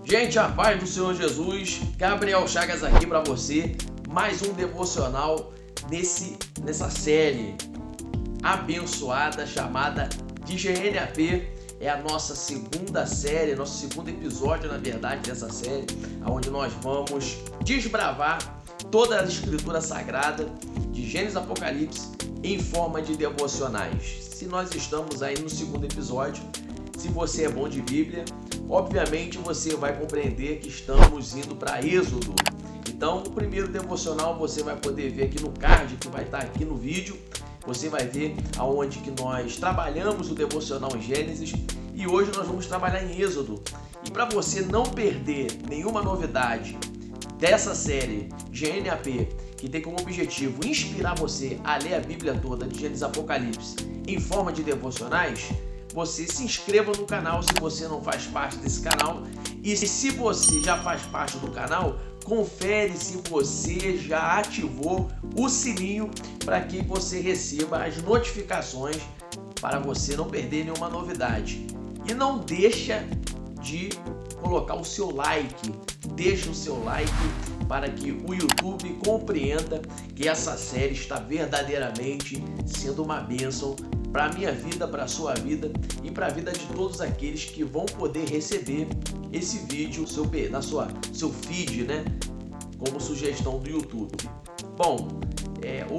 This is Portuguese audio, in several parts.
Gente, a paz do Senhor Jesus, Gabriel Chagas aqui para você, mais um devocional nessa série abençoada chamada de GNAP. É a nossa segunda série, nosso segundo episódio, na verdade, dessa série, onde nós vamos desbravar toda a Escritura Sagrada, de Gênesis a Apocalipse, em forma de devocionais. Se nós estamos aí no segundo episódio, se você é bom de Bíblia, obviamente você vai compreender que estamos indo para Êxodo. Então, o primeiro devocional você vai poder ver aqui no card, que vai estar aqui no vídeo. Você vai ver aonde que nós trabalhamos o devocional em Gênesis e hoje nós vamos trabalhar em Êxodo. E para você não perder nenhuma novidade dessa série GNAP, que tem como objetivo inspirar você a ler a Bíblia toda de Gênesis a Apocalipse em forma de devocionais, você se inscreva no canal se você não faz parte desse canal. E se você já faz parte do canal, confere se você já ativou o sininho para que você receba as notificações para você não perder nenhuma novidade. E não deixa de colocar o seu like, deixa o seu like para que o YouTube compreenda que essa série está verdadeiramente sendo uma bênção para a minha vida, para a sua vida e para a vida de todos aqueles que vão poder receber esse vídeo seu feed, né? Como sugestão do YouTube. Bom,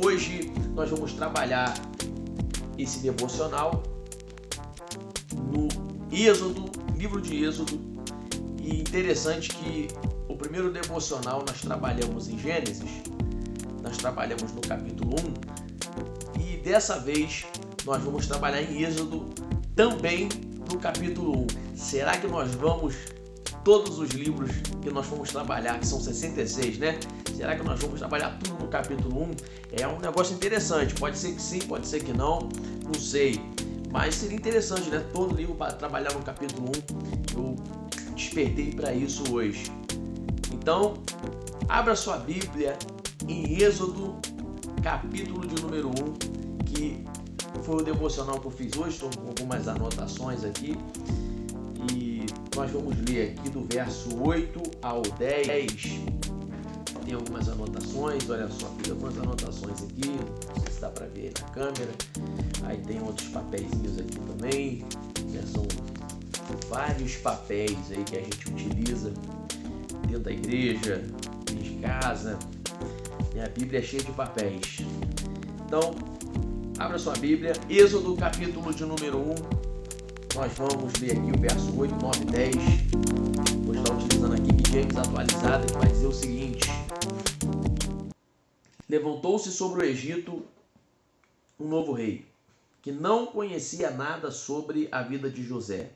hoje nós vamos trabalhar esse devocional no Êxodo, livro de Êxodo. E interessante que o primeiro devocional nós trabalhamos em Gênesis, nós trabalhamos no capítulo 1 e dessa vez nós vamos trabalhar em Êxodo também no capítulo 1. Será que nós vamos, todos os livros que nós vamos trabalhar, que são 66, né? Será que nós vamos trabalhar tudo no capítulo 1? É um negócio interessante, pode ser que sim, pode ser que não sei. Mas seria interessante, né? Todo livro para trabalhar no capítulo 1, eu despertei para isso hoje. Então, abra sua Bíblia em Êxodo, capítulo de número 1, que foi o devocional que eu fiz hoje. Estou com algumas anotações aqui. E nós vamos ler aqui do verso 8 ao 10. Tem algumas anotações, olha só, fiz algumas anotações aqui. Não sei se dá para ver aí na câmera. Aí tem outros papeizinhos aqui também. Já são vários papéis aí que a gente utiliza dentro da igreja, de casa. E a Bíblia é cheia de papéis. Então, abra sua Bíblia, Êxodo, capítulo de número 1. Nós vamos ler aqui o verso 8, 9 e 10. Vou estar utilizando aqui King James atualizada, que vai dizer o seguinte: Levantou-se sobre o Egito um novo rei, que não conhecia nada sobre a vida de José.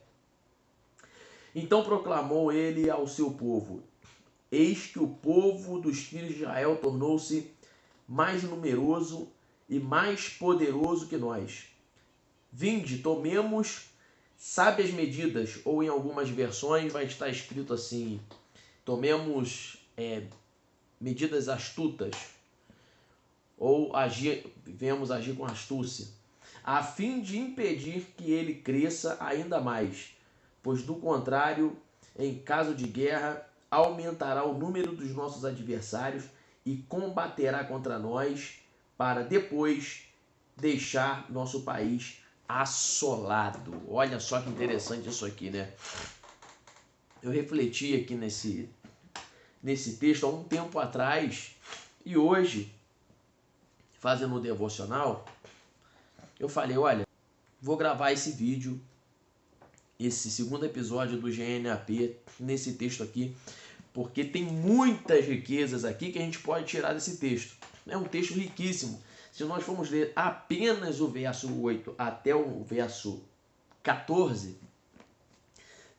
Então proclamou ele ao seu povo: Eis que o povo dos filhos de Israel tornou-se mais numeroso e mais poderoso que nós. Vinde, tomemos sábias medidas, ou em algumas versões vai estar escrito assim: tomemos medidas astutas, ou venhamos agir com astúcia, a fim de impedir que ele cresça ainda mais, pois do contrário, em caso de guerra, aumentará o número dos nossos adversários e combaterá contra nós, para depois deixar nosso país assolado. Olha só que interessante isso aqui, né? Eu refleti aqui nesse texto há um tempo atrás e hoje, fazendo o devocional, eu falei, olha, vou gravar esse vídeo, esse segundo episódio do GNAP, nesse texto aqui, porque tem muitas riquezas aqui que a gente pode tirar desse texto. É um texto riquíssimo. Se nós formos ler apenas o verso 8 até o verso 14,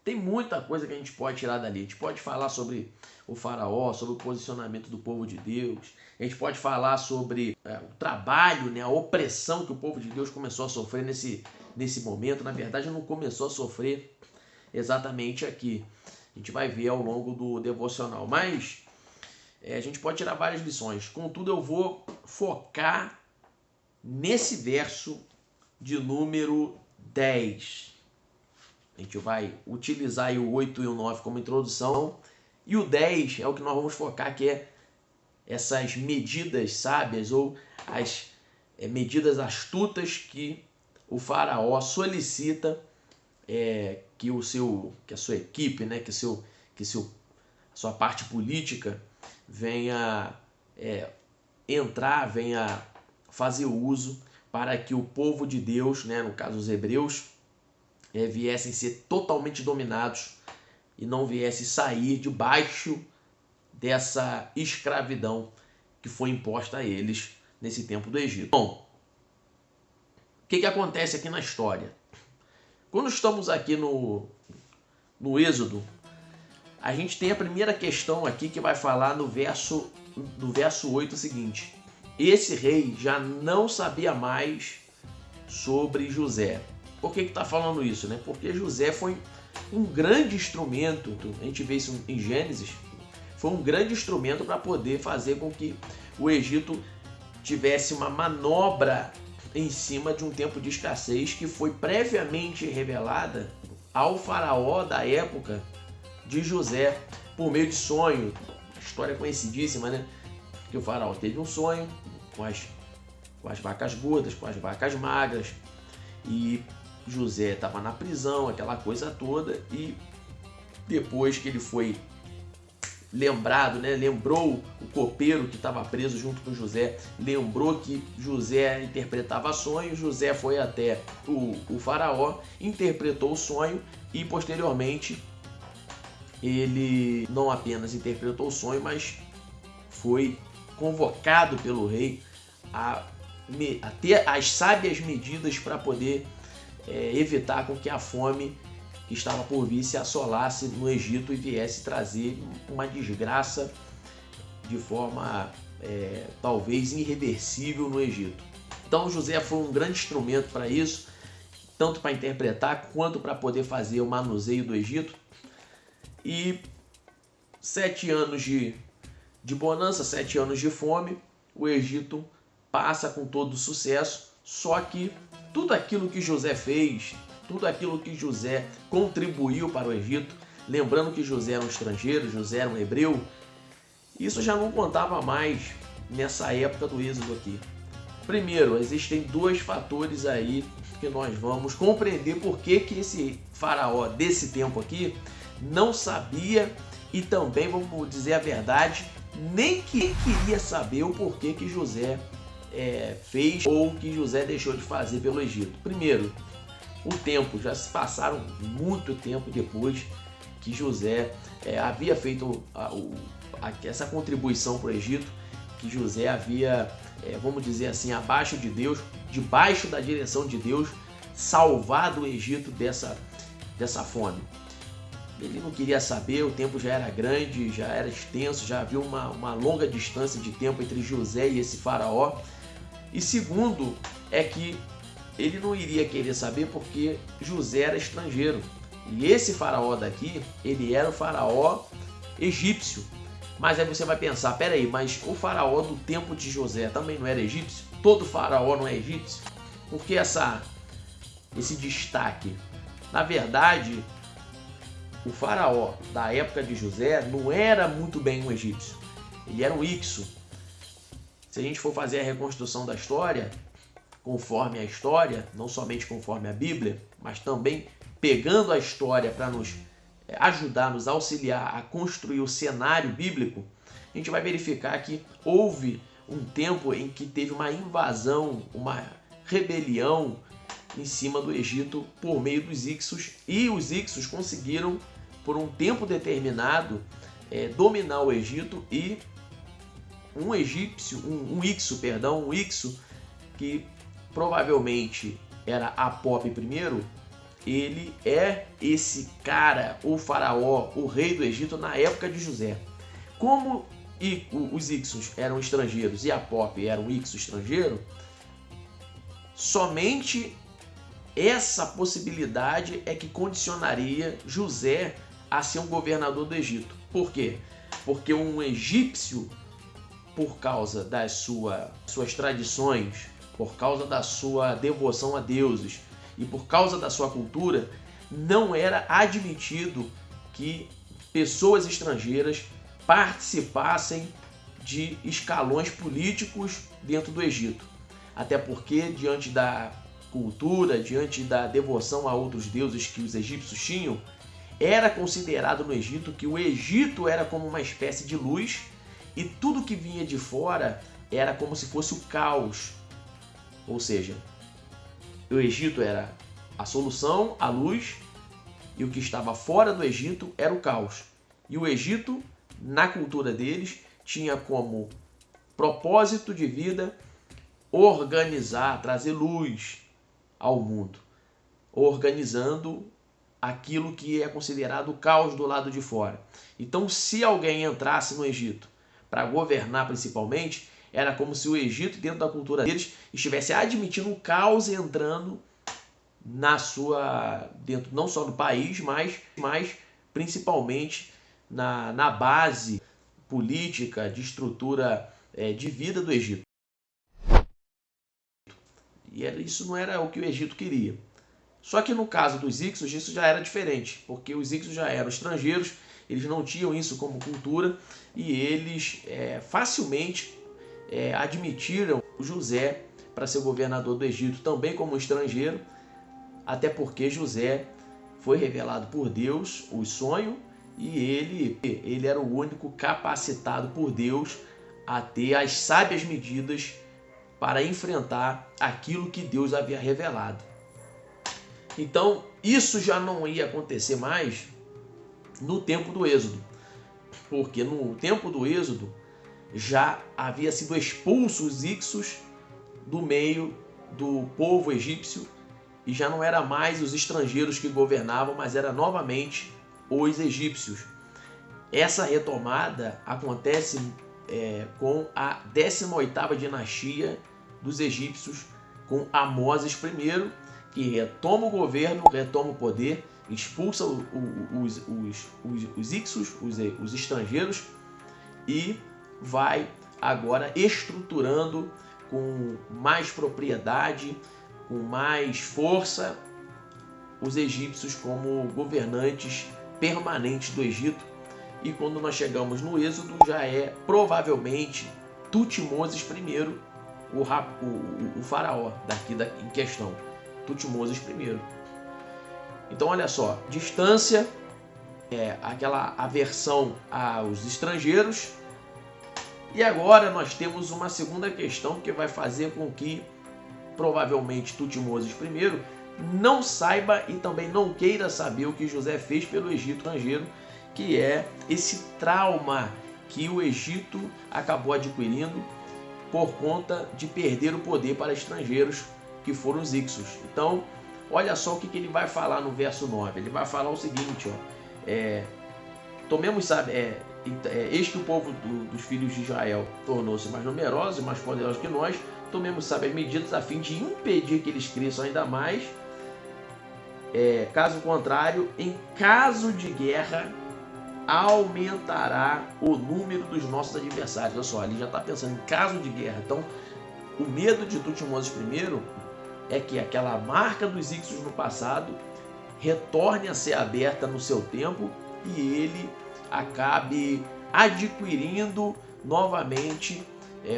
tem muita coisa que a gente pode tirar dali. A gente pode falar sobre o faraó, sobre o posicionamento do povo de Deus. A gente pode falar sobre o trabalho, né, a opressão que o povo de Deus começou a sofrer nesse momento. Na verdade, não começou a sofrer exatamente aqui. A gente vai ver ao longo do devocional. Mas a gente pode tirar várias lições. Contudo, eu vou focar nesse verso de número 10. A gente vai utilizar aí o 8 e o 9 como introdução. E o 10 é o que nós vamos focar, que é essas medidas sábias ou as medidas astutas que o faraó solicita que a sua equipe, né, que a sua parte política venha entrar, venha fazer uso para que o povo de Deus, né, no caso os hebreus, viessem ser totalmente dominados e não viessem sair debaixo dessa escravidão que foi imposta a eles nesse tempo do Egito. Bom, o que acontece aqui na história? Quando estamos aqui no Êxodo, a gente tem a primeira questão aqui que vai falar no verso 8 o seguinte: esse rei já não sabia mais sobre José. Por que está falando isso, né? Porque José foi um grande instrumento, a gente vê isso em Gênesis, foi um grande instrumento para poder fazer com que o Egito tivesse uma manobra em cima de um tempo de escassez que foi previamente revelada ao faraó da época de José por meio de sonho. História conhecidíssima, né? Que o faraó teve um sonho com as vacas gordas, com as vacas magras, e José estava na prisão, aquela coisa toda, e depois que ele foi lembrado, né, lembrou o copeiro que estava preso junto com José, lembrou que José interpretava sonhos. José foi até o faraó, interpretou o sonho e posteriormente ele não apenas interpretou o sonho, mas foi convocado pelo rei a ter as sábias medidas para poder evitar com que a fome que estava por vir se assolasse no Egito e viesse trazer uma desgraça de forma talvez irreversível no Egito. Então José foi um grande instrumento para isso, tanto para interpretar quanto para poder fazer o manuseio do Egito. E 7 anos de bonança, 7 anos de fome, o Egito passa com todo sucesso, só que tudo aquilo que José fez, tudo aquilo que José contribuiu para o Egito, lembrando que José era um estrangeiro, José era um hebreu, isso já não contava mais nessa época do Êxodo aqui. Primeiro, existem 2 fatores aí que nós vamos compreender por que esse faraó desse tempo aqui não sabia, e também, vamos dizer a verdade, nem queria saber o porquê que José fez ou que José deixou de fazer pelo Egito. Primeiro, o tempo, já se passaram muito tempo depois que José havia feito essa contribuição para o Egito, que José havia, vamos dizer assim, abaixo de Deus, debaixo da direção de Deus, salvado o Egito dessa fome. Ele não queria saber, o tempo já era grande, já era extenso, já havia uma longa distância de tempo entre José e esse faraó. E segundo, é que ele não iria querer saber porque José era estrangeiro. E esse faraó daqui, ele era o faraó egípcio. Mas aí você vai pensar, peraí, mas o faraó do tempo de José também não era egípcio? Todo faraó não é egípcio? Por que esse destaque? Na verdade, o faraó da época de José não era muito bem um egípcio. Ele era um Ixo. Se a gente for fazer a reconstrução da história, conforme a história, não somente conforme a Bíblia, mas também pegando a história para nos ajudar, nos auxiliar a construir o cenário bíblico, a gente vai verificar que houve um tempo em que teve uma invasão, uma rebelião em cima do Egito por meio dos Ixos, e os Ixos conseguiram, por um tempo determinado, dominar o Egito, e um Ixo que provavelmente era Apop I, ele é esse cara, o faraó, o rei do Egito na época de José. Como os Ixos eram estrangeiros e Apop era um Ixo estrangeiro, somente essa possibilidade é que condicionaria José a ser um governador do Egito. Por quê? Porque um egípcio, por causa das suas tradições, por causa da sua devoção a deuses e por causa da sua cultura, não era admitido que pessoas estrangeiras participassem de escalões políticos dentro do Egito. Até porque, diante da cultura, diante da devoção a outros deuses que os egípcios tinham, era considerado no Egito que o Egito era como uma espécie de luz e tudo que vinha de fora era como se fosse o caos. Ou seja, o Egito era a solução, a luz, e o que estava fora do Egito era o caos. E o Egito, na cultura deles, tinha como propósito de vida organizar, trazer luz ao mundo, organizando aquilo que é considerado o caos do lado de fora. Então, se alguém entrasse no Egito para governar principalmente, era como se o Egito, dentro da cultura deles, estivesse admitindo o caos entrando dentro não só do país, mas principalmente na base política, de estrutura de vida do Egito. E isso não era o que o Egito queria. Só que no caso dos Hyksos, isso já era diferente, porque os Hyksos já eram estrangeiros, eles não tinham isso como cultura e eles facilmente admitiram José para ser governador do Egito também como estrangeiro, até porque José foi revelado por Deus o sonho e ele era o único capacitado por Deus a ter as sábias medidas para enfrentar aquilo que Deus havia revelado. Então, isso já não ia acontecer mais no tempo do Êxodo, porque no tempo do Êxodo já havia sido expulso os Hyksos do meio do povo egípcio e já não era mais os estrangeiros que governavam, mas era novamente os egípcios. Essa retomada acontece com a 18ª dinastia dos egípcios, com Amoses I, que retoma o governo, retoma o poder, expulsa os Hyksos, os estrangeiros, e vai agora estruturando com mais propriedade, com mais força, os egípcios como governantes permanentes do Egito. E quando nós chegamos no Êxodo, já é provavelmente Tutmoses I, o faraó daqui em questão. Tutmoses I. Então, olha só, distância, aquela aversão aos estrangeiros. E agora nós temos uma segunda questão que vai fazer com que provavelmente Tutmoses I não saiba e também não queira saber o que José fez pelo Egito estrangeiro, que é esse trauma que o Egito acabou adquirindo por conta de perder o poder para estrangeiros, que foram os Hyksos. Então, olha só o que ele vai falar no verso 9. Ele vai falar o seguinte, tomemos, eis que o povo dos filhos de Israel tornou-se mais numeroso e mais poderoso que nós, tomemos sábias medidas a fim de impedir que eles cresçam ainda mais. Caso contrário, em caso de guerra, aumentará o número dos nossos adversários. Olha só, ele já está pensando em caso de guerra. Então, o medo de Tutmoses I é que aquela marca dos Hyksos no passado retorne a ser aberta no seu tempo e ele acabe adquirindo novamente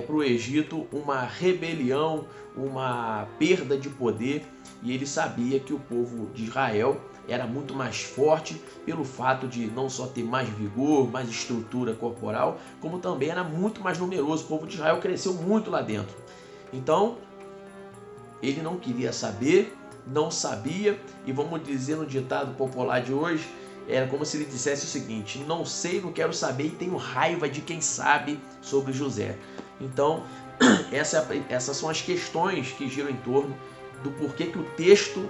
para o Egito uma rebelião, uma perda de poder, e ele sabia que o povo de Israel era muito mais forte pelo fato de não só ter mais vigor, mais estrutura corporal, como também era muito mais numeroso. O povo de Israel cresceu muito lá dentro. Então, ele não queria saber, não sabia, e vamos dizer no ditado popular de hoje, era como se ele dissesse o seguinte: não sei, não quero saber e tenho raiva de quem sabe sobre José. Então, essas são as questões que giram em torno do porquê que o texto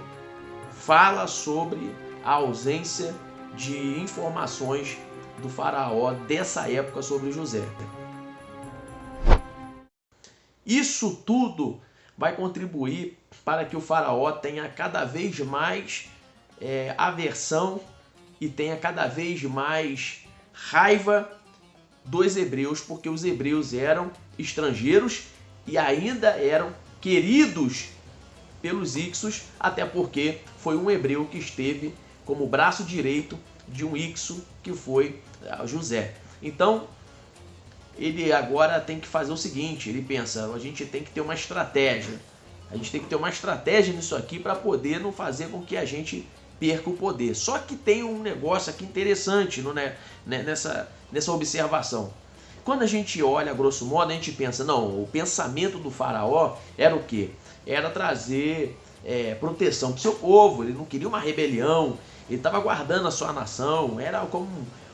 fala sobre a ausência de informações do faraó dessa época sobre José. Isso tudo vai contribuir para que o faraó tenha cada vez mais aversão e tenha cada vez mais raiva dos hebreus, porque os hebreus eram estrangeiros e ainda eram queridos pelos Hyksos, até porque foi um hebreu que esteve como braço direito de um Ixo que foi José. Então, ele agora tem que fazer o seguinte, ele pensa, a gente tem que ter uma estratégia. A gente tem que ter uma estratégia nisso aqui para poder não fazer com que a gente perca o poder. Só que tem um negócio aqui interessante nessa observação. Quando a gente olha, grosso modo, a gente pensa, não, o pensamento do faraó era o quê? Era trazer proteção para o seu povo, ele não queria uma rebelião, ele estava guardando a sua nação, era como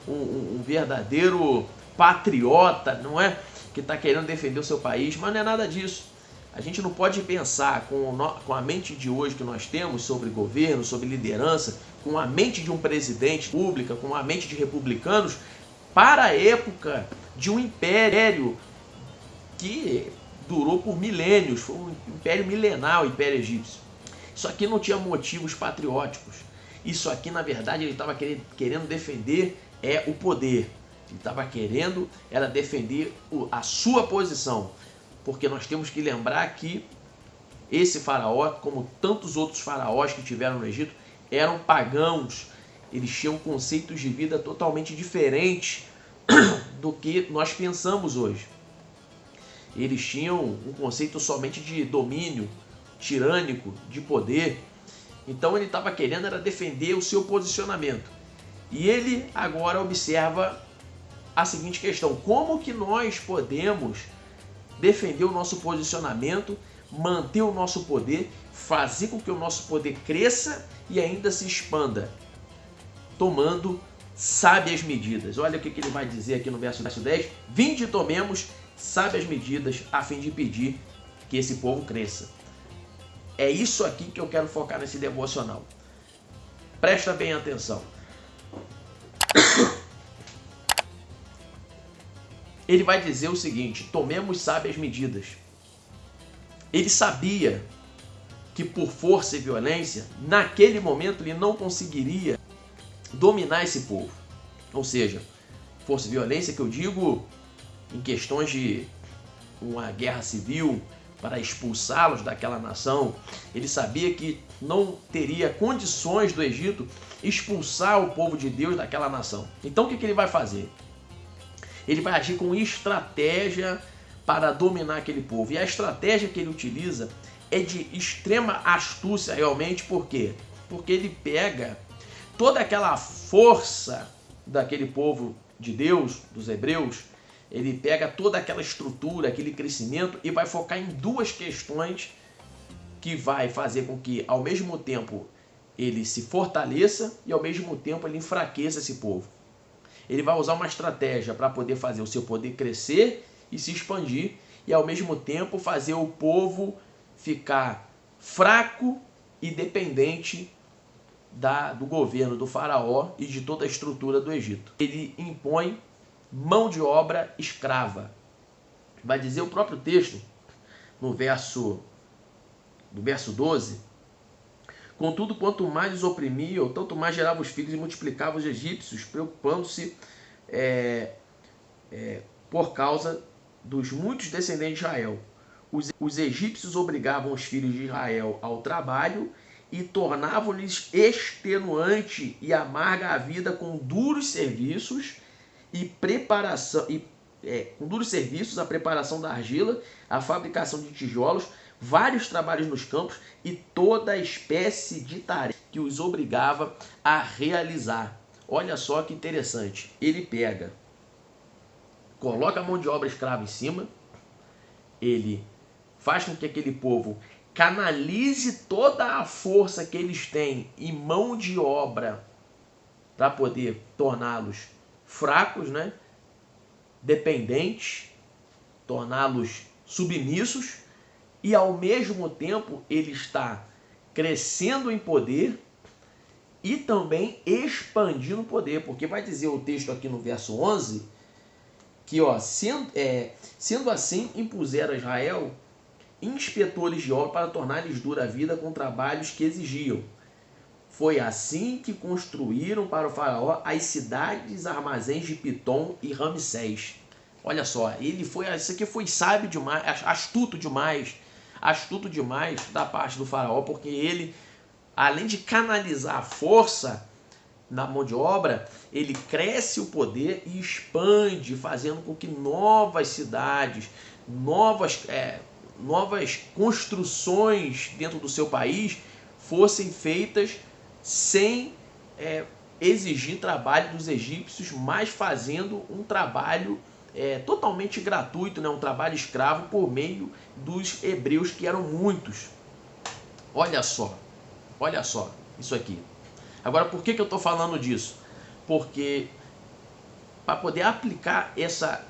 um verdadeiro patriota, não é? Que está querendo defender o seu país, mas não é nada disso. A gente não pode pensar com a mente de hoje que nós temos sobre governo, sobre liderança, com a mente de um presidente pública, com a mente de republicanos, para a época de um império que durou por milênios, foi um império milenar, o Império Egípcio. Isso aqui não tinha motivos patrióticos. Isso aqui, na verdade, ele estava querendo defender o poder. Ele estava querendo defender a sua posição. Porque nós temos que lembrar que esse faraó, como tantos outros faraós que tiveram no Egito, eram pagãos. Eles tinham conceitos de vida totalmente diferentes do que nós pensamos hoje. Eles tinham um conceito somente de domínio tirânico, de poder. Então ele estava querendo defender o seu posicionamento. E ele agora observa a seguinte questão: como que nós podemos defender o nosso posicionamento, manter o nosso poder, fazer com que o nosso poder cresça e ainda se expanda, tomando sábias medidas. Olha o que ele vai dizer aqui no verso 10. Vinde e tomemos sábias medidas a fim de impedir que esse povo cresça. É isso aqui que eu quero focar nesse devocional. Presta bem atenção. Ele vai dizer o seguinte: tomemos sábias medidas. Ele sabia que por força e violência, naquele momento ele não conseguiria dominar esse povo. Ou seja, força e violência que eu digo em questões de uma guerra civil para expulsá-los daquela nação. Ele sabia que não teria condições do Egito expulsar o povo de Deus daquela nação. Então o que ele vai fazer? Ele vai agir com estratégia para dominar aquele povo. E a estratégia que ele utiliza é de extrema astúcia realmente. Por quê? Porque ele pega toda aquela força daquele povo de Deus, dos hebreus, ele pega toda aquela estrutura, aquele crescimento e vai focar em duas questões que vai fazer com que, ao mesmo tempo, ele se fortaleça e, ao mesmo tempo, ele enfraqueça esse povo. Ele vai usar uma estratégia para poder fazer o seu poder crescer e se expandir e, ao mesmo tempo, fazer o povo ficar fraco e dependente do governo do faraó e de toda a estrutura do Egito. Ele impõe mão de obra escrava. Vai dizer o próprio texto, no verso 12, contudo, quanto mais os oprimiam, tanto mais gerava os filhos e multiplicava os egípcios, preocupando-se por causa dos muitos descendentes de Israel. Os egípcios obrigavam os filhos de Israel ao trabalho e tornavam-lhes extenuante e amarga a vida com duros serviços a preparação da argila, a fabricação de tijolos, vários trabalhos nos campos e toda espécie de tarefa que os obrigava a realizar. Olha só que interessante. Ele coloca a mão de obra escrava em cima, ele faz com que aquele povo canalize toda a força que eles têm em mão de obra para poder torná-los fracos, né? Dependentes, torná-los submissos, e ao mesmo tempo ele está crescendo em poder e também expandindo o poder, porque vai dizer o texto aqui no verso 11 que, sendo assim, impuseram a Israel inspetores de obra para tornar-lhes dura a vida com trabalhos que exigiam. Foi assim que construíram para o faraó as cidades, armazéns de Pitom e Ramsés. Olha só, isso aqui foi sábio demais, astuto demais da parte do faraó, porque ele, além de canalizar a força, na mão de obra, ele cresce o poder e expande, fazendo com que novas cidades, novas construções dentro do seu país fossem feitas sem exigir trabalho dos egípcios, mas fazendo um trabalho totalmente gratuito, né? Um trabalho escravo por meio dos hebreus, que eram muitos. Olha só isso aqui. Agora, por que eu estou falando disso? Porque para poder aplicar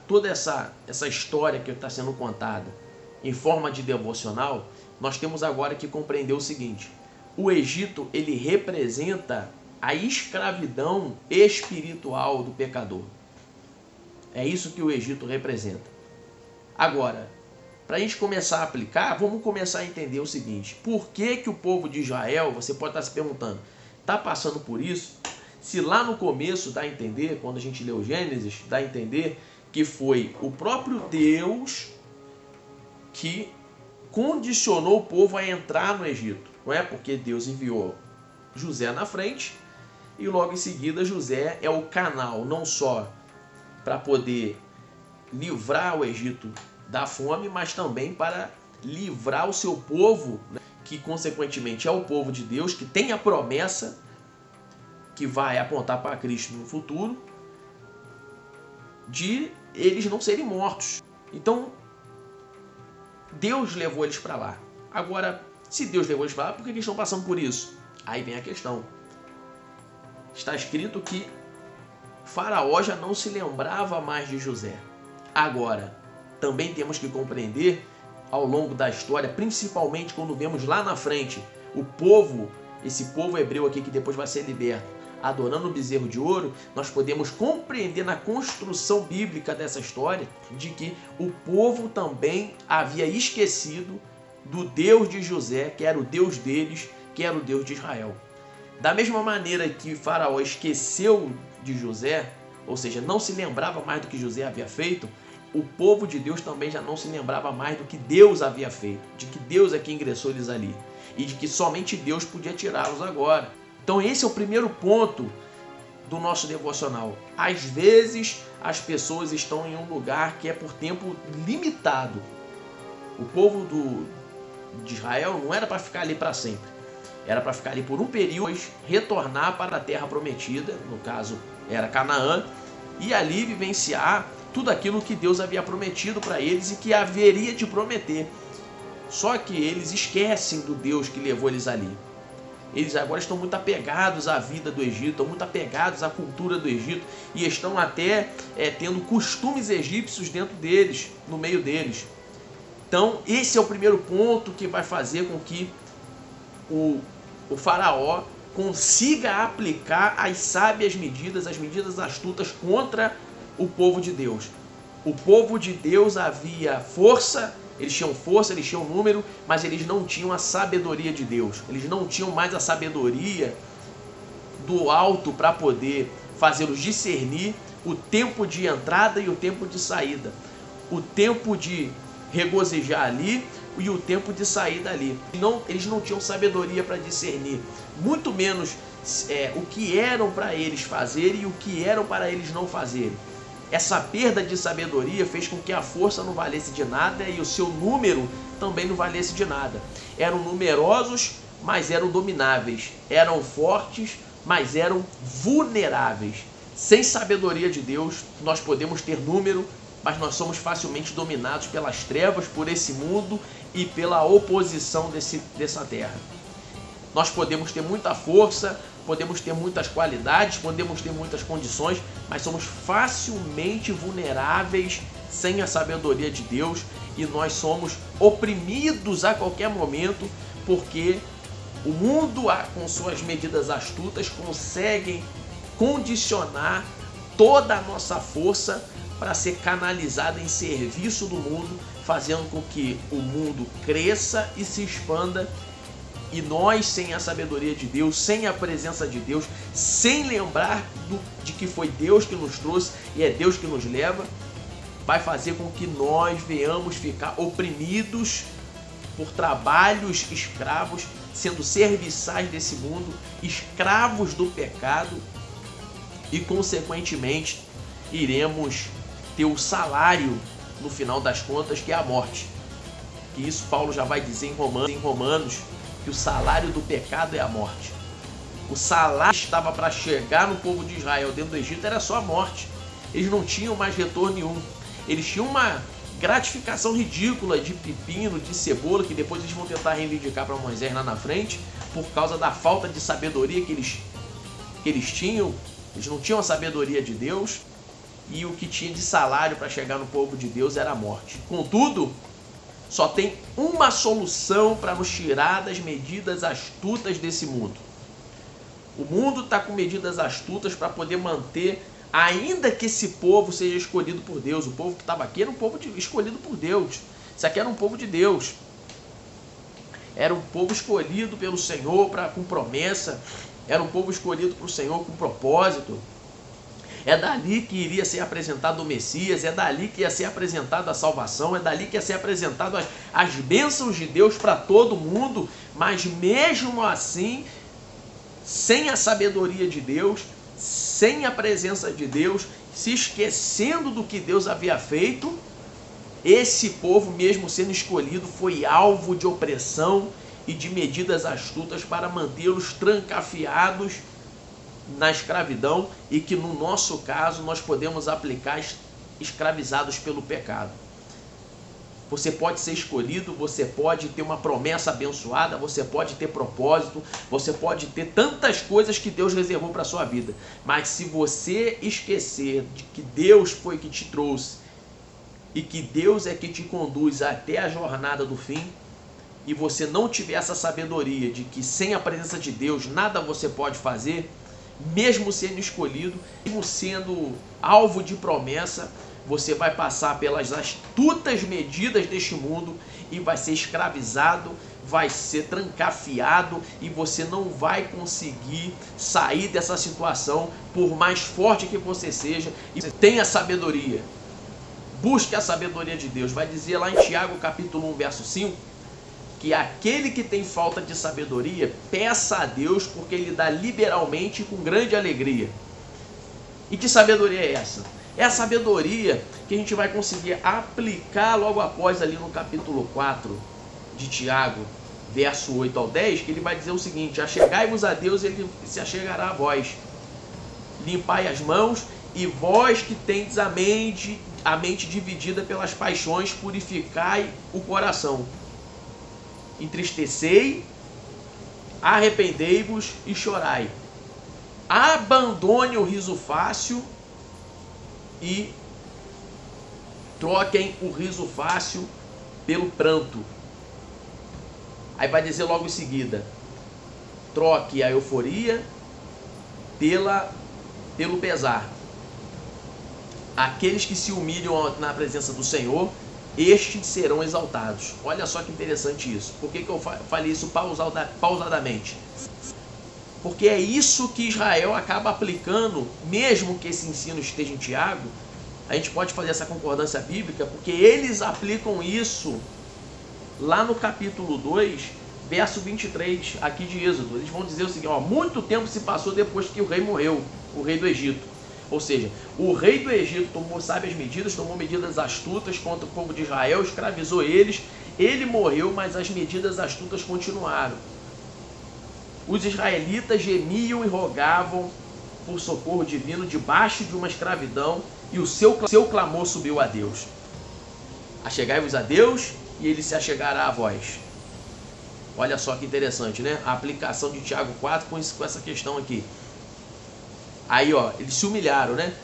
toda essa história que está sendo contada em forma de devocional, nós temos agora que compreender o seguinte: o Egito, ele representa a escravidão espiritual do pecador. É isso que o Egito representa. Agora, para a gente começar a aplicar, vamos começar a entender o seguinte: por que o povo de Israel, você pode estar se perguntando, está passando por isso? Se lá no começo dá a entender, quando a gente lê o Gênesis, dá a entender que foi o próprio Deus que condicionou o povo a entrar no Egito. Não é porque Deus enviou José na frente e logo em seguida José é o canal, não só para poder livrar o Egito da fome, mas também para livrar o seu povo, né, que consequentemente é o povo de Deus, que tem a promessa que vai apontar para Cristo no futuro, de eles não serem mortos. Então, Deus levou eles para lá. Agora, se Deus levou eles para lá, por que eles estão passando por isso? Aí vem a questão. Está escrito que Faraó já não se lembrava mais de José. Agora, também temos que compreender, ao longo da história, principalmente quando vemos lá na frente, esse povo hebreu aqui que depois vai ser liberto, adorando o bezerro de ouro, nós podemos compreender na construção bíblica dessa história de que o povo também havia esquecido do Deus de José, que era o Deus deles, que era o Deus de Israel. Da mesma maneira que Faraó esqueceu de José, ou seja, não se lembrava mais do que José havia feito, o povo de Deus também já não se lembrava mais do que Deus havia feito, de que Deus é que ingressou eles ali, e de que somente Deus podia tirá-los agora. Então esse é o primeiro ponto do nosso devocional. Às vezes as pessoas estão em um lugar que é por tempo limitado. O povo de Israel não era para ficar ali para sempre. Era para ficar ali por um período, retornar para a terra prometida, no caso era Canaã, e ali vivenciar tudo aquilo que Deus havia prometido para eles e que haveria de prometer. Só que eles esquecem do Deus que levou eles ali. Eles agora estão muito apegados à vida do Egito, estão muito apegados à cultura do Egito e estão até tendo costumes egípcios dentro deles, no meio deles. Então esse é o primeiro ponto que vai fazer com que o faraó consiga aplicar as sábias medidas, as medidas astutas contra o povo de Deus. O povo de Deus havia força, eles tinham número, mas eles não tinham a sabedoria de Deus. Eles não tinham mais a sabedoria do alto para poder fazê-los discernir o tempo de entrada e o tempo de saída, o tempo de regozijar ali e o tempo de sair dali. Eles não tinham sabedoria para discernir, muito menos o que eram para eles fazerem e o que eram para eles não fazerem. Essa perda de sabedoria fez com que a força não valesse de nada e o seu número também não valesse de nada. Eram numerosos, mas eram domináveis. Eram fortes, mas eram vulneráveis. Sem sabedoria de Deus, nós podemos ter número, mas nós somos facilmente dominados pelas trevas, por esse mundo e pela oposição dessa terra. Nós podemos ter muita força, podemos ter muitas qualidades, podemos ter muitas condições, mas somos facilmente vulneráveis sem a sabedoria de Deus e nós somos oprimidos a qualquer momento, porque o mundo, com suas medidas astutas, conseguem condicionar toda a nossa força para ser canalizada em serviço do mundo, fazendo com que o mundo cresça e se expanda. E nós, sem a sabedoria de Deus, sem a presença de Deus, sem lembrar de que foi Deus que nos trouxe e é Deus que nos leva, vai fazer com que nós venhamos ficar oprimidos por trabalhos escravos, sendo serviçais desse mundo, escravos do pecado e consequentemente iremos ter o salário no final das contas, que é a morte. Que isso Paulo já vai dizer em Romanos, que o salário do pecado é a morte. O salário que estava para chegar no povo de Israel dentro do Egito era só a morte. Eles não tinham mais retorno nenhum. Eles tinham uma gratificação ridícula de pepino, de cebola, que depois eles vão tentar reivindicar para Moisés lá na frente, por causa da falta de sabedoria que eles tinham. Eles não tinham a sabedoria de Deus, e o que tinha de salário para chegar no povo de Deus era a morte. Contudo, só tem uma solução para nos tirar das medidas astutas desse mundo. O mundo está com medidas astutas para poder manter, ainda que esse povo seja escolhido por Deus. O povo que estava aqui era um povo escolhido por Deus. Isso aqui era um povo de Deus. Era um povo escolhido pelo Senhor com promessa. Era um povo escolhido pelo Senhor com propósito. É dali que iria ser apresentado o Messias, é dali que ia ser apresentada a salvação, é dali que ia ser apresentado as bênçãos de Deus para todo mundo. Mas mesmo assim, sem a sabedoria de Deus, sem a presença de Deus, se esquecendo do que Deus havia feito, esse povo, mesmo sendo escolhido, foi alvo de opressão e de medidas astutas para mantê-los trancafiados na escravidão, e que no nosso caso nós podemos aplicar escravizados pelo pecado. Você pode ser escolhido, você pode ter uma promessa abençoada, você pode ter propósito, você pode ter tantas coisas que Deus reservou para a sua vida. Mas se você esquecer de que Deus foi que te trouxe e que Deus é que te conduz até a jornada do fim, e você não tiver essa sabedoria de que sem a presença de Deus nada você pode fazer, mesmo sendo escolhido, mesmo sendo alvo de promessa, você vai passar pelas astutas medidas deste mundo e vai ser escravizado, vai ser trancafiado, e você não vai conseguir sair dessa situação, por mais forte que você seja. E você tenha sabedoria, busque a sabedoria de Deus. Vai dizer lá em Tiago capítulo 1 verso 5, que aquele que tem falta de sabedoria, peça a Deus, porque Ele dá liberalmente com grande alegria. E que sabedoria é essa? É a sabedoria que a gente vai conseguir aplicar logo após ali no capítulo 4 de Tiago, verso 8 ao 10, que ele vai dizer o seguinte: achegai-vos a Deus, Ele se achegará a vós. Limpai as mãos, e vós que tendes a mente dividida pelas paixões, purificai o coração. Entristecei, arrependei-vos e chorai. Abandone o riso fácil e troquem o riso fácil pelo pranto. Aí vai dizer logo em seguida: troque a euforia pelo pesar. Aqueles que se humilham na presença do Senhor, estes serão exaltados. Olha só que interessante isso. Por que eu falei isso pausadamente? Porque é isso que Israel acaba aplicando, mesmo que esse ensino esteja em Tiago. A gente pode fazer essa concordância bíblica, porque eles aplicam isso lá no capítulo 2, verso 23, aqui de Êxodo. Eles vão dizer o seguinte: muito tempo se passou depois que o rei morreu, o rei do Egito. Ou seja, o rei do Egito tomou sábias medidas, tomou medidas astutas contra o povo de Israel, escravizou eles, ele morreu, mas as medidas astutas continuaram. Os israelitas gemiam e rogavam por socorro divino debaixo de uma escravidão, e o seu clamor subiu a Deus. Achegai-vos a Deus, e Ele se achegará a vós. Olha só que interessante, né? A aplicação de Tiago 4 com essa questão aqui. Aí, eles se humilharam, né?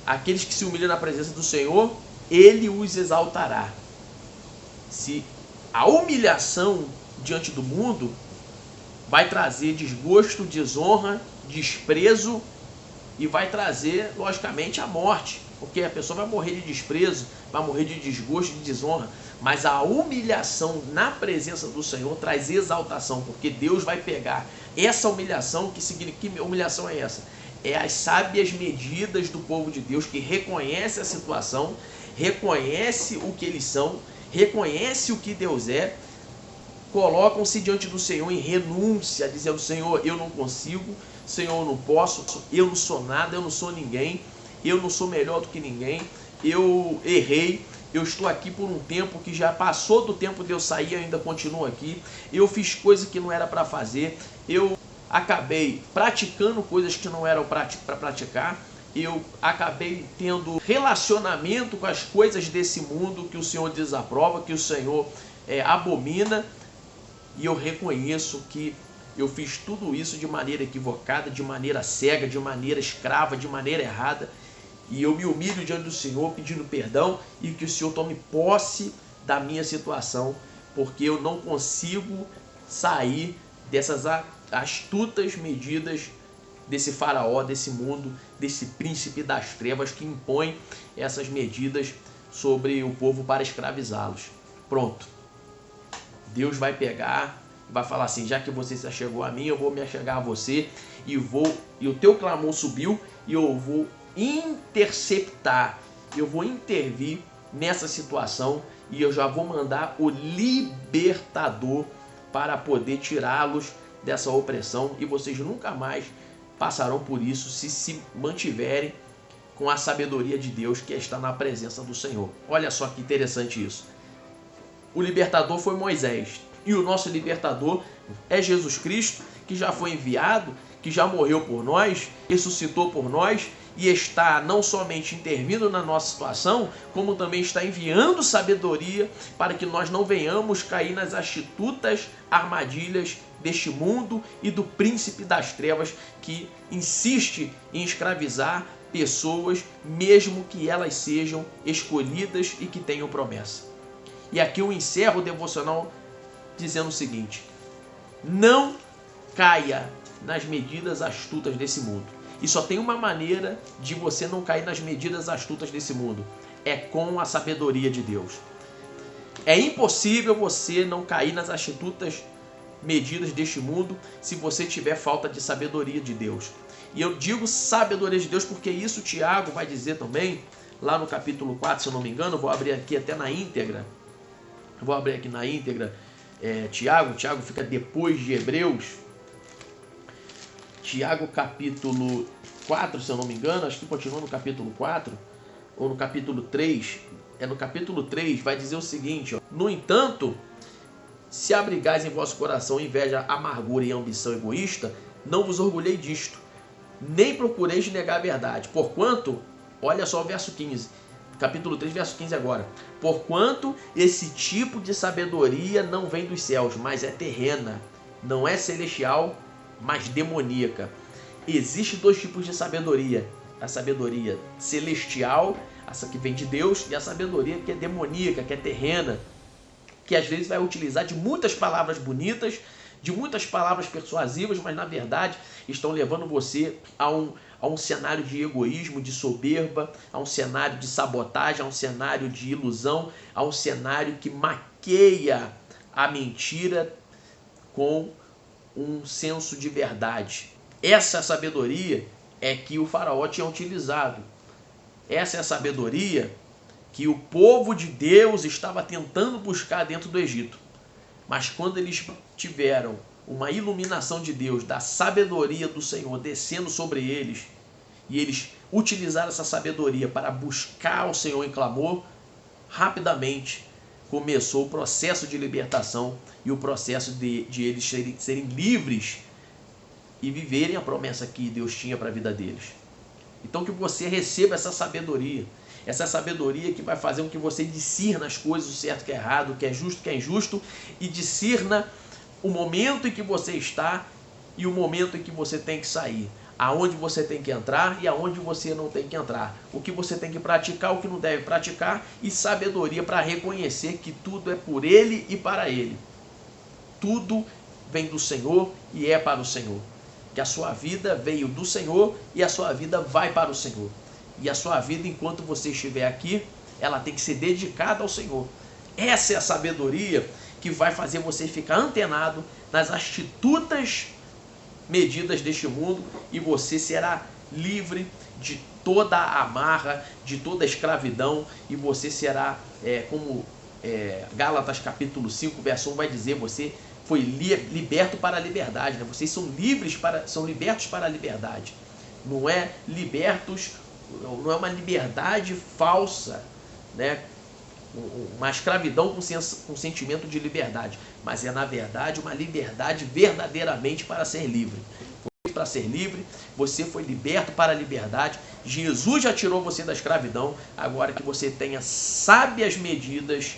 Aqueles que se humilham na presença do Senhor, Ele os exaltará. Se a humilhação diante do mundo vai trazer desgosto, desonra, desprezo, e vai trazer, logicamente, a morte, porque a pessoa vai morrer de desprezo, vai morrer de desgosto, de desonra. Mas a humilhação na presença do Senhor traz exaltação, porque Deus vai pegar essa humilhação. Que humilhação é essa? É as sábias medidas do povo de Deus, que reconhece a situação, reconhece o que eles são, reconhece o que Deus é, colocam-se diante do Senhor em renúncia, dizendo: Senhor, eu não consigo, Senhor, eu não posso, eu não sou nada, eu não sou ninguém, eu não sou melhor do que ninguém, eu errei, eu estou aqui por um tempo que já passou do tempo de eu sair e ainda continuo aqui, eu fiz coisas que não era para fazer, eu acabei praticando coisas que não eram para praticar, eu acabei tendo relacionamento com as coisas desse mundo que o Senhor desaprova, que o Senhor abomina, e eu reconheço que eu fiz tudo isso de maneira equivocada, de maneira cega, de maneira escrava, de maneira errada, e eu me humilho diante do Senhor pedindo perdão e que o Senhor tome posse da minha situação, porque eu não consigo sair dessas astutas medidas desse faraó, desse mundo, desse príncipe das trevas que impõe essas medidas sobre o povo para escravizá-los. Pronto. Deus vai pegar, vai falar assim, já que você se achegou a mim, eu vou me achegar a você e o teu clamor subiu e eu vou interceptar, eu vou intervir nessa situação e eu já vou mandar o libertador para poder tirá-los dessa opressão e vocês nunca mais passarão por isso se mantiverem com a sabedoria de Deus que está na presença do Senhor. Olha só que interessante isso. O libertador foi Moisés e o nosso libertador é Jesus Cristo, que já foi enviado, que já morreu por nós, ressuscitou por nós e está não somente intervindo na nossa situação, como também está enviando sabedoria para que nós não venhamos cair nas astutas armadilhas deste mundo e do príncipe das trevas que insiste em escravizar pessoas, mesmo que elas sejam escolhidas e que tenham promessa. E aqui eu encerro o devocional dizendo o seguinte: não caia nas medidas astutas desse mundo. E só tem uma maneira de você não cair nas medidas astutas desse mundo: é com a sabedoria de Deus. É impossível você não cair nas astutas medidas deste mundo se você tiver falta de sabedoria de Deus. E eu digo sabedoria de Deus porque isso Tiago vai dizer também, lá no capítulo 4, se eu não me engano, vou abrir aqui até na íntegra. Vou abrir aqui na íntegra Tiago fica depois de Hebreus. Tiago capítulo 4, se eu não me engano, acho que continua no capítulo 4, ou no capítulo 3, no capítulo 3 vai dizer o seguinte, ó: no entanto, se abrigais em vosso coração inveja, amargura e ambição egoísta, não vos orgulhei disto, nem procureis negar a verdade, porquanto, olha só o verso 15, capítulo 3, verso 15 agora, porquanto esse tipo de sabedoria não vem dos céus, mas é terrena, não é celestial, mas demoníaca. Existem dois tipos de sabedoria: a sabedoria celestial, essa que vem de Deus, e a sabedoria que é demoníaca, que é terrena, que às vezes vai utilizar de muitas palavras bonitas, de muitas palavras persuasivas, mas na verdade estão levando você a um cenário de egoísmo, de soberba, a um cenário de sabotagem, a um cenário de ilusão, a um cenário que maqueia a mentira com um senso de verdade. Essa sabedoria é que o faraó tinha utilizado. Essa é a sabedoria que o povo de Deus estava tentando buscar dentro do Egito. Mas quando eles tiveram uma iluminação de Deus, da sabedoria do Senhor descendo sobre eles, e eles utilizaram essa sabedoria para buscar o Senhor em clamor, rapidamente começou o processo de libertação e o processo de eles serem livres e viverem a promessa que Deus tinha para a vida deles. Então que você receba essa sabedoria que vai fazer com que você discirna as coisas, o certo que é errado, o que é justo, o que é injusto, e discirna o momento em que você está e o momento em que você tem que sair, aonde você tem que entrar e aonde você não tem que entrar, o que você tem que praticar, o que não deve praticar, e sabedoria para reconhecer que tudo é por Ele e para Ele. Tudo vem do Senhor e é para o Senhor. Que a sua vida veio do Senhor e a sua vida vai para o Senhor. E a sua vida, enquanto você estiver aqui, ela tem que ser dedicada ao Senhor. Essa é a sabedoria que vai fazer você ficar antenado nas astutas medidas deste mundo, e você será livre de toda a amarra, de toda a escravidão, e você será, como Gálatas capítulo 5, verso 1 vai dizer, você foi liberto para a liberdade, né? Vocês são libertos para a liberdade. Não é libertos, não é uma liberdade falsa, né? Uma escravidão com sentimento de liberdade, mas é na verdade uma liberdade verdadeiramente para ser livre. Para ser livre, você foi liberto para a liberdade. Jesus já tirou você da escravidão. Agora que você tenha sábias medidas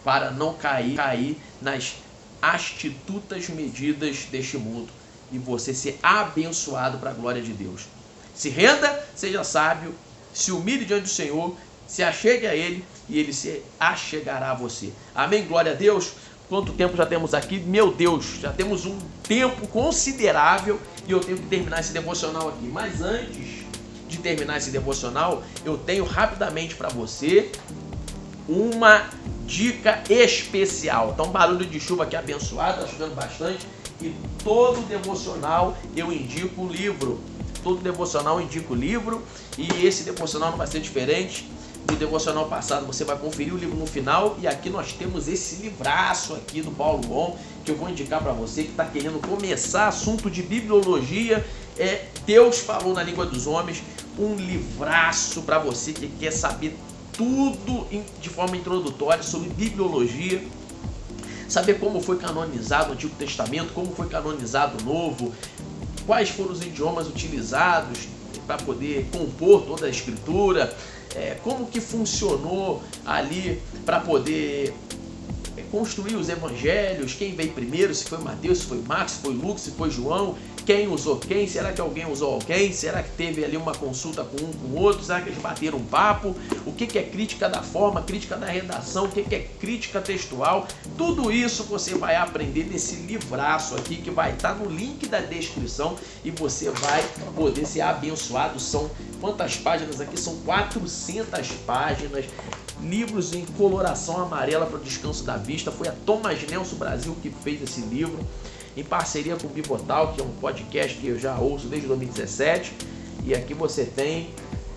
para não cair nas astutas medidas deste mundo e você ser abençoado para a glória de Deus. Se renda, seja sábio, se humilhe diante do Senhor, se achegue a Ele e Ele se achegará a você. Amém? Glória a Deus. Quanto tempo já temos aqui? Meu Deus, já temos um tempo considerável e eu tenho que terminar esse devocional aqui. Mas antes de terminar esse devocional, eu tenho rapidamente para você uma dica especial. Então, barulho de chuva aqui abençoado, está chovendo bastante. E todo devocional eu indico o livro. Todo devocional eu indico o livro. E esse devocional não vai ser diferente do devocional passado. Você vai conferir o livro no final. E aqui nós temos esse livraço aqui do Paulo Bon, que eu vou indicar para você que está querendo começar assunto de bibliologia. Deus falou na língua dos homens. Um livraço para você que quer saber tudo de forma introdutória sobre bibliologia, saber como foi canonizado o Antigo Testamento, como foi canonizado o Novo, quais foram os idiomas utilizados para poder compor toda a Escritura, como que funcionou ali para poder construir os evangelhos, quem veio primeiro, se foi Mateus, se foi Marcos, se foi Lucas, se foi João, quem usou quem, será que alguém usou alguém, será que teve ali uma consulta com um com o outro, será que eles bateram um papo, o que é crítica da forma, crítica da redação, o que é crítica textual, tudo isso você vai aprender nesse livraço aqui que vai estar no link da descrição e você vai poder ser abençoado. São quantas páginas aqui? São 400 páginas, livros em coloração amarela para o descanso da vista. Foi a Thomas Nelson Brasil que fez esse livro, em parceria com o Bibotal, que é um podcast que eu já ouço desde 2017. E aqui você tem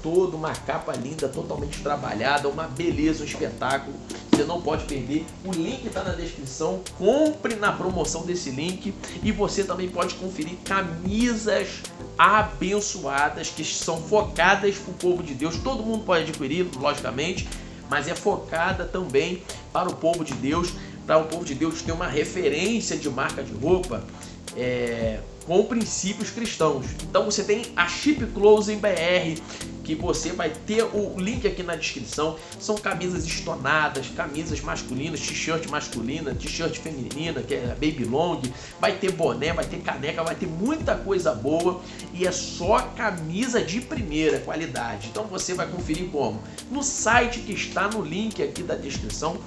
toda uma capa linda, totalmente trabalhada, uma beleza, um espetáculo. Você não pode perder. O link está na descrição. Compre na promoção desse link. E você também pode conferir camisas abençoadas que são focadas para o povo de Deus. Todo mundo pode adquirir, logicamente, mas é focada também para o povo de Deus, para o povo de Deus ter uma referência de marca de roupa com princípios cristãos. Então você tem a Ship Clothing BR, que você vai ter o link aqui na descrição. São camisas estonadas, camisas masculinas, t-shirt masculina, t-shirt feminina, que é baby long, vai ter boné, vai ter caneca, vai ter muita coisa boa e é só camisa de primeira qualidade. Então você vai conferir como? No site que está no link aqui da descrição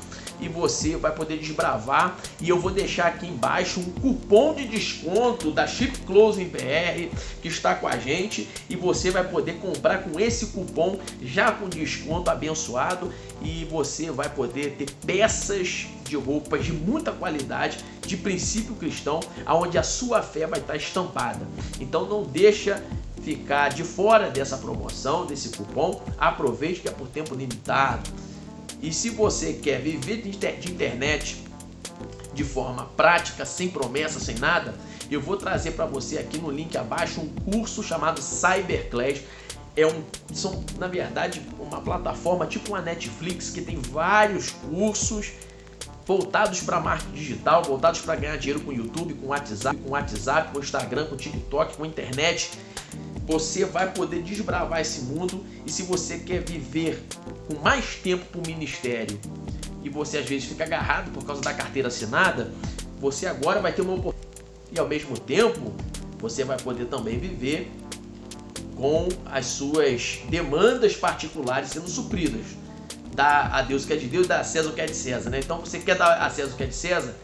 e você vai poder desbravar, e eu vou deixar aqui embaixo um cupom de desconto da Ship Clothing BR que está com a gente e você vai poder comprar com esse cupom já com desconto abençoado e você vai poder ter peças de roupas de muita qualidade, de princípio cristão, onde a sua fé vai estar estampada. Então não deixa ficar de fora dessa promoção, desse cupom, aproveite que é por tempo limitado. E se você quer viver de internet de forma prática, sem promessa, sem nada, eu vou trazer para você aqui no link abaixo um curso chamado Cyberclass. São, na verdade, uma plataforma tipo uma Netflix que tem vários cursos voltados para marketing digital, voltados para ganhar dinheiro com o YouTube, com WhatsApp, com Instagram, com TikTok, com internet. Você vai poder desbravar esse mundo e se você quer viver com mais tempo para o ministério e você às vezes fica agarrado por causa da carteira assinada, você agora vai ter uma oportunidade e ao mesmo tempo você vai poder também viver com as suas demandas particulares sendo supridas. Dá a Deus o que é de Deus, dá a César o que é de César, né? Então você quer dar a César o que é de César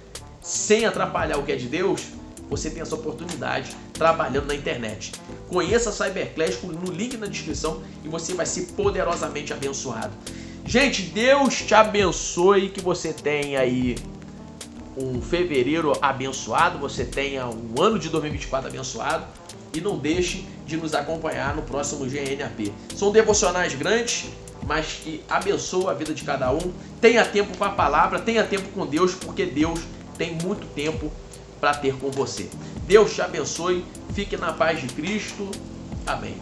sem atrapalhar o que é de Deus, você tem essa oportunidade trabalhando na internet. Conheça a Cyberclass no link na descrição e você vai ser poderosamente abençoado. Gente, Deus te abençoe, que você tenha aí um fevereiro abençoado, você tenha um ano de 2024 abençoado e não deixe de nos acompanhar no próximo GNAP. São devocionais grandes, mas que abençoam a vida de cada um. Tenha tempo com a palavra, tenha tempo com Deus, porque Deus tem muito tempo para ter com você. Deus te abençoe, fique na paz de Cristo. Amém.